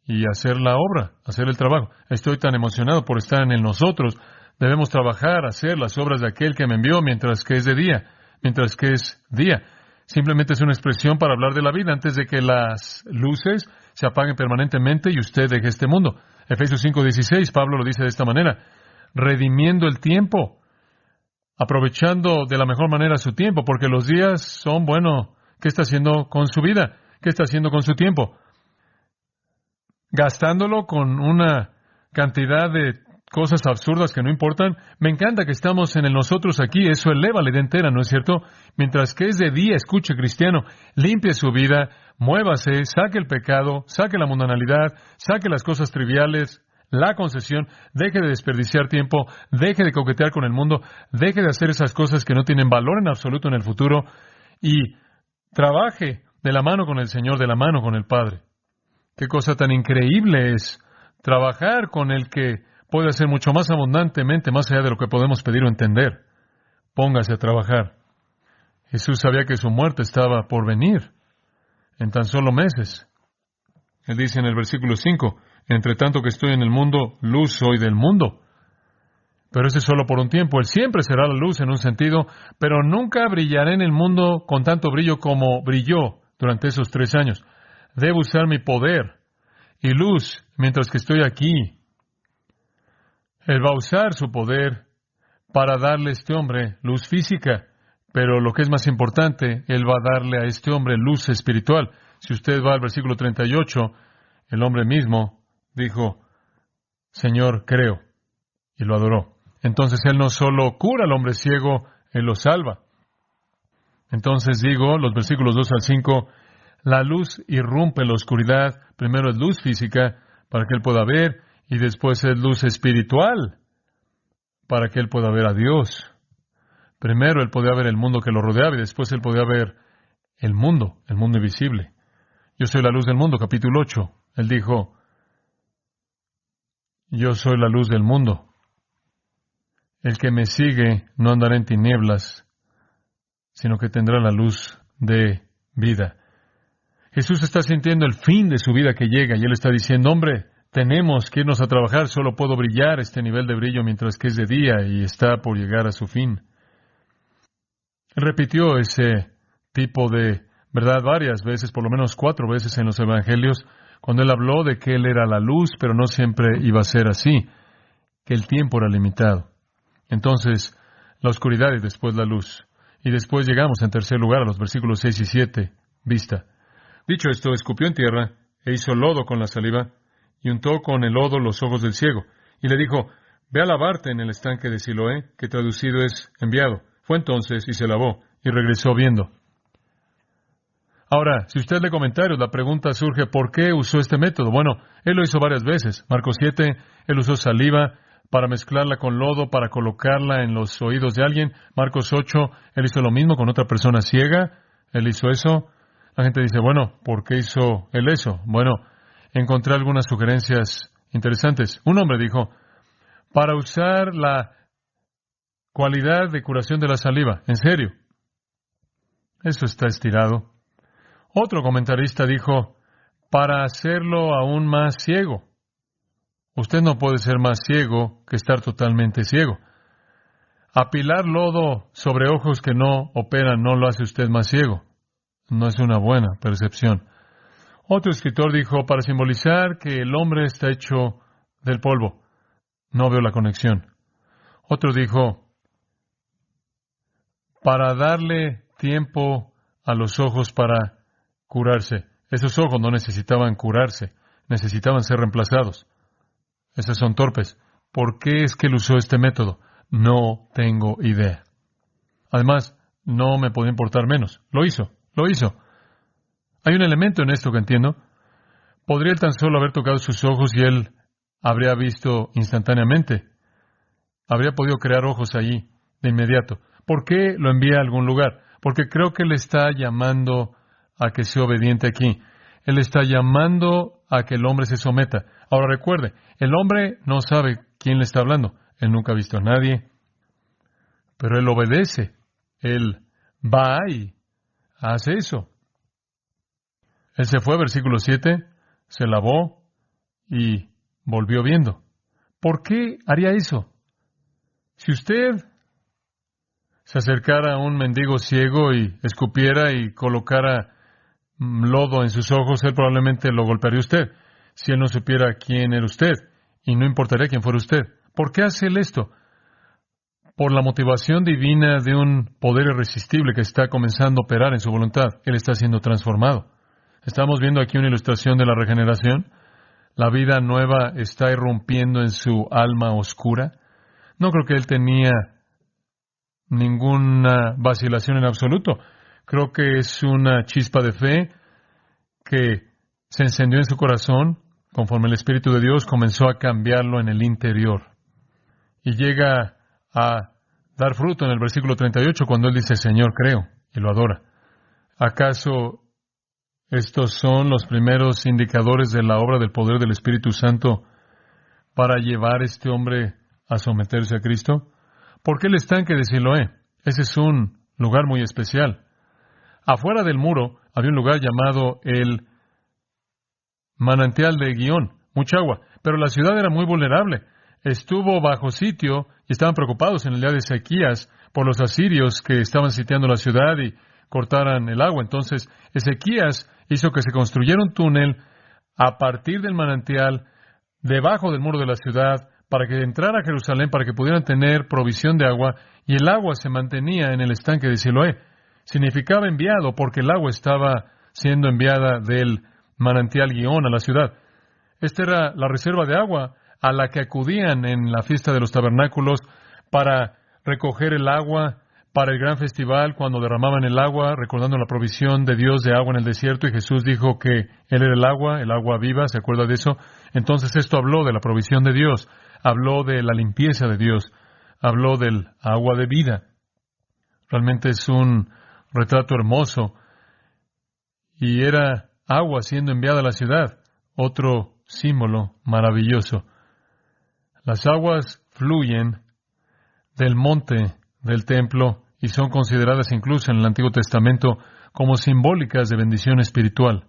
y hacer la obra, hacer el trabajo. Estoy tan emocionado por estar en el nosotros. Debemos trabajar, hacer las obras de aquel que me envió mientras que es de día. Mientras que es día. Simplemente es una expresión para hablar de la vida antes de que las luces se apaguen permanentemente y usted deje este mundo. Efesios 5:16, Pablo lo dice de esta manera, redimiendo el tiempo, aprovechando de la mejor manera su tiempo, porque los días son, bueno, ¿qué está haciendo con su vida? ¿Qué está haciendo con su tiempo? Gastándolo con una cantidad de cosas absurdas que no importan. Me encanta que estamos en el nosotros aquí. Eso eleva la idea entera, ¿no es cierto? Mientras que es de día, escuche, cristiano, limpie su vida, muévase, saque el pecado, saque la mundanalidad, saque las cosas triviales, la concesión, deje de desperdiciar tiempo, deje de coquetear con el mundo, deje de hacer esas cosas que no tienen valor en absoluto en el futuro y trabaje de la mano con el Señor, de la mano con el Padre. Qué cosa tan increíble es trabajar con el que puede hacer mucho más abundantemente, más allá de lo que podemos pedir o entender. Póngase a trabajar. Jesús sabía que su muerte estaba por venir en tan solo meses. Él dice en el versículo 5, entre tanto que estoy en el mundo, luz soy del mundo. Pero ese es solo por un tiempo. Él siempre será la luz en un sentido, pero nunca brillaré en el mundo con tanto brillo como brilló durante esos 3 años. Debo usar mi poder y luz mientras que estoy aquí. Él va a usar su poder para darle a este hombre luz física, pero lo que es más importante, Él va a darle a este hombre luz espiritual. Si usted va al versículo 38, el hombre mismo dijo, Señor, creo, y lo adoró. Entonces Él no solo cura al hombre ciego, Él lo salva. Entonces digo, los versículos 2 al 5, la luz irrumpe la oscuridad. Primero es luz física, para que Él pueda ver, y después es luz espiritual, para que Él pueda ver a Dios. Primero Él podía ver el mundo que lo rodeaba, y después Él podía ver el mundo invisible. Yo soy la luz del mundo, capítulo 8. Él dijo, yo soy la luz del mundo. El que me sigue no andará en tinieblas, sino que tendrá la luz de vida. Jesús está sintiendo el fin de su vida que llega, y Él está diciendo, hombre, tenemos que irnos a trabajar, solo puedo brillar este nivel de brillo mientras que es de día y está por llegar a su fin. Él repitió ese tipo de verdad varias veces, por lo menos 4 veces en los evangelios, cuando Él habló de que Él era la luz, pero no siempre iba a ser así, que el tiempo era limitado. Entonces, la oscuridad y después la luz. Y después llegamos en tercer lugar a los versículos 6 y 7, vista. Dicho esto, escupió en tierra e hizo lodo con la saliva y untó con el lodo los ojos del ciego. Y le dijo, ve a lavarte en el estanque de Siloé, que traducido es enviado. Fue entonces y se lavó y regresó viendo. Ahora, si usted lee comentarios, la pregunta surge, ¿por qué usó este método? Bueno, Él lo hizo varias veces. Marcos 7, Él usó saliva para mezclarla con lodo, para colocarla en los oídos de alguien. Marcos 8, Él hizo lo mismo con otra persona ciega. Él hizo eso. La gente dice, bueno, ¿por qué hizo Él eso? Bueno, encontré algunas sugerencias interesantes. Un hombre dijo, para usar la cualidad de curación de la saliva. ¿En serio? Eso está estirado. Otro comentarista dijo, para hacerlo aún más ciego. Usted no puede ser más ciego que estar totalmente ciego. Apilar lodo sobre ojos que no operan no lo hace usted más ciego. No es una buena percepción. Otro escritor dijo, para simbolizar que el hombre está hecho del polvo. No veo la conexión. Otro dijo, para darle tiempo a los ojos para curarse. Esos ojos no necesitaban curarse, necesitaban ser reemplazados. Esos son torpes. ¿Por qué es que él usó este método? No tengo idea. Además, no me podía importar menos. Lo hizo. Hay un elemento en esto que entiendo. Podría él tan solo haber tocado sus ojos y él habría visto instantáneamente. Habría podido crear ojos allí de inmediato. ¿Por qué lo envía a algún lugar? Porque creo que él está llamando a que sea obediente aquí. Él está llamando a que el hombre se someta. Ahora recuerde, el hombre no sabe quién le está hablando. Él nunca ha visto a nadie. Pero él obedece. Él va y hace eso. Él se fue, versículo 7, se lavó y volvió viendo. ¿Por qué haría eso? Si usted se acercara a un mendigo ciego y escupiera y colocara lodo en sus ojos, él probablemente lo golpearía a usted, si él no supiera quién era usted, y no importaría quién fuera usted. ¿Por qué hace él esto? Por la motivación divina de un poder irresistible que está comenzando a operar en su voluntad. Él está siendo transformado. Estamos viendo aquí una ilustración de la regeneración. La vida nueva está irrumpiendo en su alma oscura. No creo que él tenía ninguna vacilación en absoluto. Creo que es una chispa de fe que se encendió en su corazón conforme el Espíritu de Dios comenzó a cambiarlo en el interior. Y llega a dar fruto en el versículo 38 cuando él dice, Señor, creo, y lo adora. ¿Acaso estos son los primeros indicadores de la obra del poder del Espíritu Santo para llevar a este hombre a someterse a Cristo? ¿Por qué el estanque de Siloé? Ese es un lugar muy especial. Afuera del muro había un lugar llamado el manantial de Gihón, mucha agua, pero la ciudad era muy vulnerable. Estuvo bajo sitio y estaban preocupados en el día de Ezequías por los asirios que estaban sitiando la ciudad y cortaran el agua. Entonces, Ezequías hizo que se construyera un túnel a partir del manantial debajo del muro de la ciudad para que entrara a Jerusalén, para que pudieran tener provisión de agua, y el agua se mantenía en el estanque de Siloé. Significaba enviado porque el agua estaba siendo enviada del manantial Gihón a la ciudad. Esta era la reserva de agua a la que acudían en la fiesta de los tabernáculos para recoger el agua para el gran festival, cuando derramaban el agua, recordando la provisión de Dios de agua en el desierto, y Jesús dijo que Él era el agua viva, ¿se acuerda de eso? Entonces esto habló de la provisión de Dios, habló de la limpieza de Dios, habló del agua de vida. Realmente es un retrato hermoso, y era agua siendo enviada a la ciudad, otro símbolo maravilloso. Las aguas fluyen del monte del templo y son consideradas incluso en el Antiguo Testamento como simbólicas de bendición espiritual.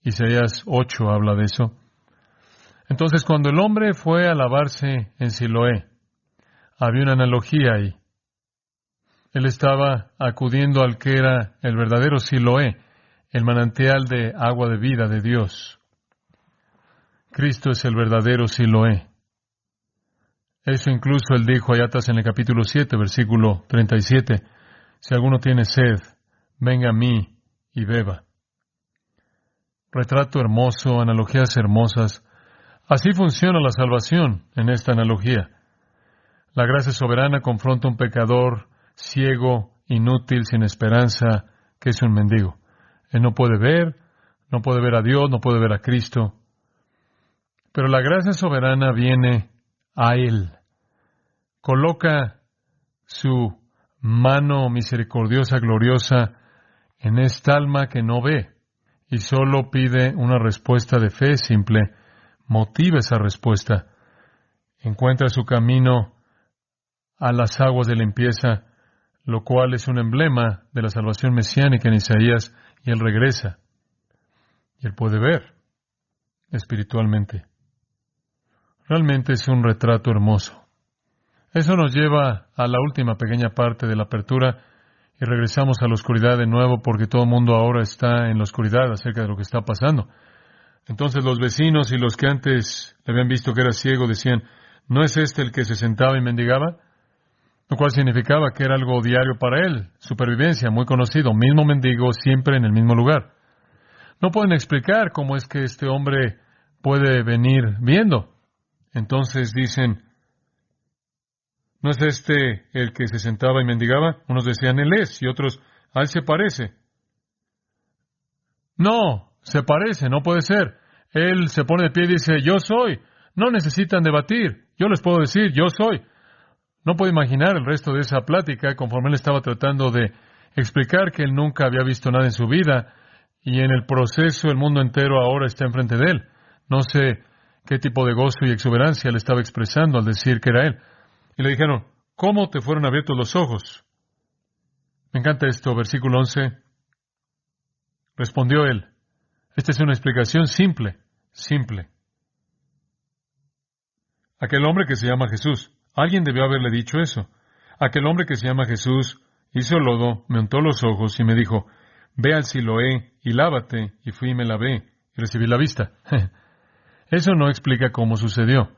Isaías 8 habla de eso. Entonces, cuando el hombre fue a lavarse en Siloé, había una analogía ahí. Él estaba acudiendo al que era el verdadero Siloé, el manantial de agua de vida de Dios. Cristo es el verdadero Siloé. Eso incluso él dijo allá atrás en el capítulo 7, versículo 37. Si alguno tiene sed, venga a mí y beba. Retrato hermoso, analogías hermosas. Así funciona la salvación en esta analogía. La gracia soberana confronta a un pecador ciego, inútil, sin esperanza, que es un mendigo. Él no puede ver a Dios, no puede ver a Cristo. Pero la gracia soberana viene a Él. Coloca su mano misericordiosa, gloriosa, en esta alma que no ve y solo pide una respuesta de fe simple. Motiva esa respuesta. Encuentra su camino a las aguas de limpieza, lo cual es un emblema de la salvación mesiánica en Isaías, y él regresa. Y él puede ver. espiritualmente. Realmente es un retrato hermoso. Eso nos lleva a la última pequeña parte de la apertura y regresamos a la oscuridad de nuevo porque todo el mundo ahora está en la oscuridad acerca de lo que está pasando. Entonces los vecinos y los que antes le habían visto que era ciego decían, ¿no es este el que se sentaba y mendigaba? Lo cual significaba que era algo diario para él, supervivencia, muy conocido, mismo mendigo, siempre en el mismo lugar. No pueden explicar cómo es que este hombre puede venir viendo. Entonces dicen, ¿no es este el que se sentaba y mendigaba? Unos decían, él es, y otros, a él se parece. No, se parece, no puede ser. Él se pone de pie y dice, yo soy. No necesitan debatir. Yo les puedo decir, yo soy. No puedo imaginar el resto de esa plática conforme él estaba tratando de explicar que él nunca había visto nada en su vida y en el proceso el mundo entero ahora está enfrente de él. No sé qué tipo de gozo y exuberancia le estaba expresando al decir que era él. Y le dijeron, ¿cómo te fueron abiertos los ojos? Me encanta esto, versículo 11. Respondió él. Esta es una explicación simple, simple. Aquel hombre que se llama Jesús. Alguien debió haberle dicho eso. Aquel hombre que se llama Jesús hizo lodo, me untó los ojos y me dijo, ve al Siloé y lávate. Y fui y me lavé y recibí la vista. Eso no explica cómo sucedió.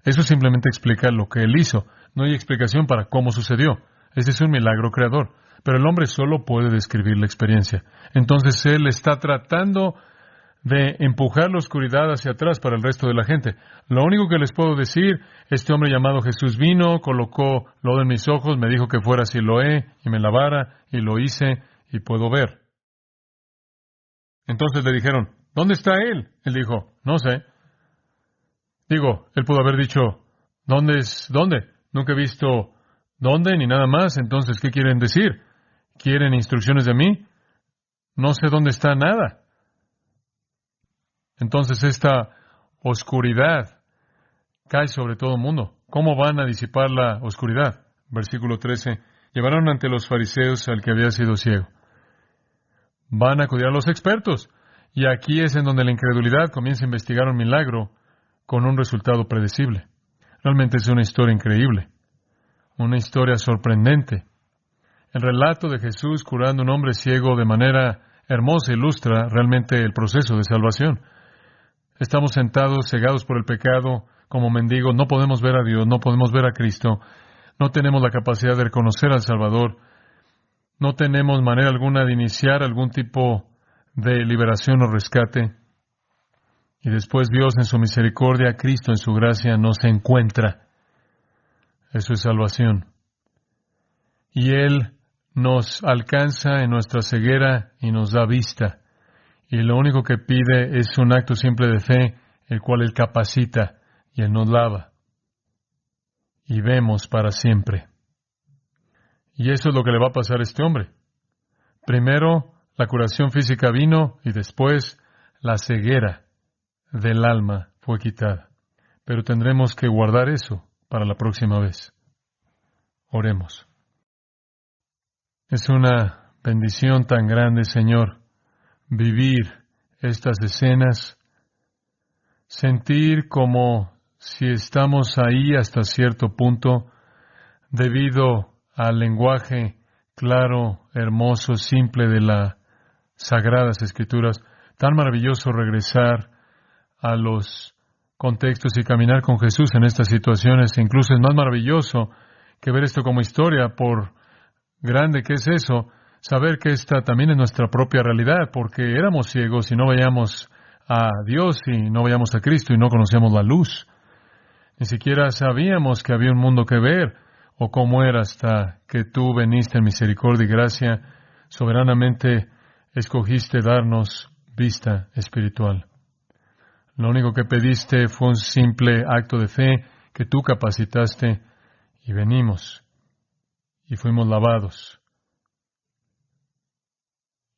Eso simplemente explica lo que él hizo. No hay explicación para cómo sucedió. Este es un milagro creador. Pero el hombre solo puede describir la experiencia. Entonces él está tratando de empujar la oscuridad hacia atrás para el resto de la gente. Lo único que les puedo decir, este hombre llamado Jesús vino, colocó lodo en mis ojos, me dijo que fuera a Siloé y me lavara, y lo hice, y puedo ver. Entonces le dijeron, ¿dónde está él? Él dijo, no sé. Él pudo haber dicho, ¿dónde es? ¿Dónde? Nunca he visto dónde ni nada más. Entonces, ¿qué quieren decir? ¿Quieren instrucciones de mí? No sé dónde está nada. Entonces esta oscuridad cae sobre todo el mundo. ¿Cómo van a disipar la oscuridad? Versículo 13. Llevaron ante los fariseos al que había sido ciego. Van a acudir a los expertos. Y aquí es en donde la incredulidad comienza a investigar un milagro con un resultado predecible. Realmente es una historia increíble. Una historia sorprendente. El relato de Jesús curando a un hombre ciego de manera hermosa ilustra realmente el proceso de salvación. Estamos sentados, cegados por el pecado, como mendigos, no podemos ver a Dios, no podemos ver a Cristo, no tenemos la capacidad de reconocer al Salvador, no tenemos manera alguna de iniciar algún tipo de liberación o rescate. Y después Dios en su misericordia, Cristo en su gracia nos encuentra. Eso es salvación. Y Él nos alcanza en nuestra ceguera y nos da vista. Y lo único que pide es un acto simple de fe, el cual Él capacita y Él nos lava. Y vemos para siempre. Y eso es lo que le va a pasar a este hombre. Primero, la curación física vino y después la ceguera del alma fue quitada. Pero tendremos que guardar eso para la próxima vez. Oremos. Es una bendición tan grande, Señor, vivir estas escenas, sentir como si estamos ahí hasta cierto punto, debido al lenguaje claro, hermoso, simple de las Sagradas Escrituras. Tan maravilloso regresar a los contextos y caminar con Jesús en estas situaciones. E incluso es más maravilloso que ver esto como historia, por grande que es eso, saber que esta también es nuestra propia realidad, porque éramos ciegos y no veíamos a Dios y no veíamos a Cristo y no conocíamos la luz. Ni siquiera sabíamos que había un mundo que ver o cómo era hasta que tú veniste en misericordia y gracia, soberanamente escogiste darnos vista espiritual. Lo único que pediste fue un simple acto de fe que tú capacitaste y venimos y fuimos lavados.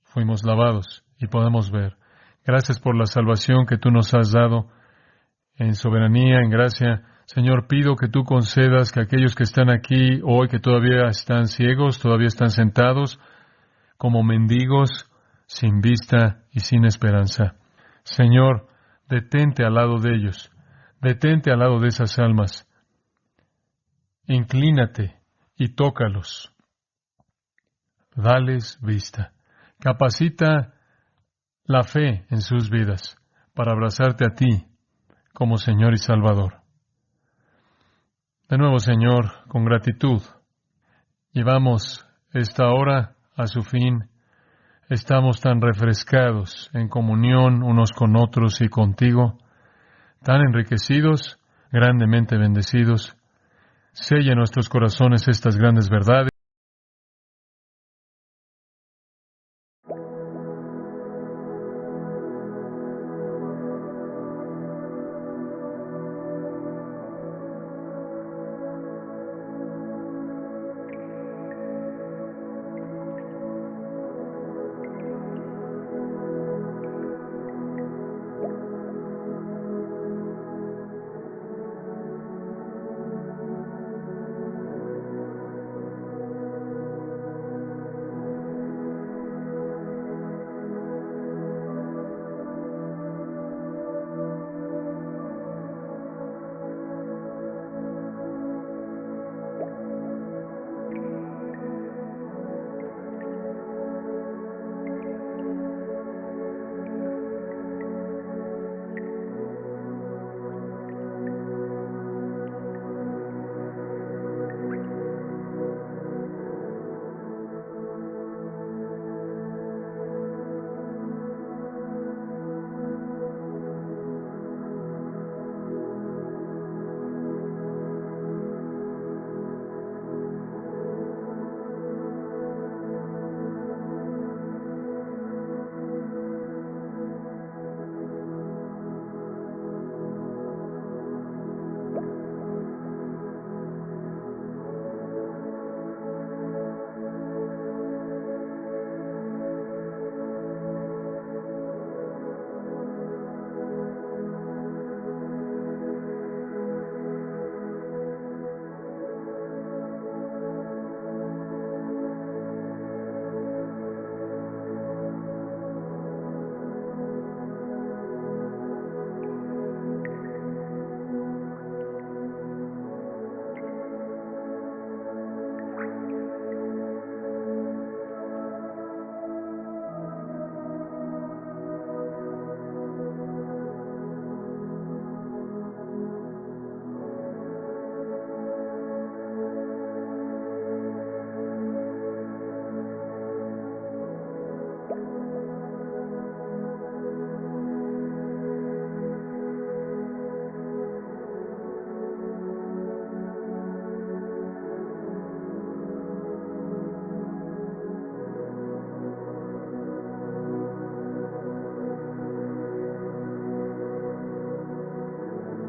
Fuimos lavados y podemos ver. Gracias por la salvación que tú nos has dado en soberanía, en gracia. Señor, pido que tú concedas que aquellos que están aquí hoy, que todavía están ciegos, todavía están sentados como mendigos, sin vista y sin esperanza. Señor, Detente al lado de ellos. Detente al lado de esas almas. Inclínate y tócalos. Dales vista. Capacita la fe en sus vidas para abrazarte a ti como Señor y Salvador. De nuevo, Señor, con gratitud, llevamos esta hora a su fin. Estamos tan refrescados en comunión unos con otros y contigo, tan enriquecidos, grandemente bendecidos. Sella en nuestros corazones estas grandes verdades.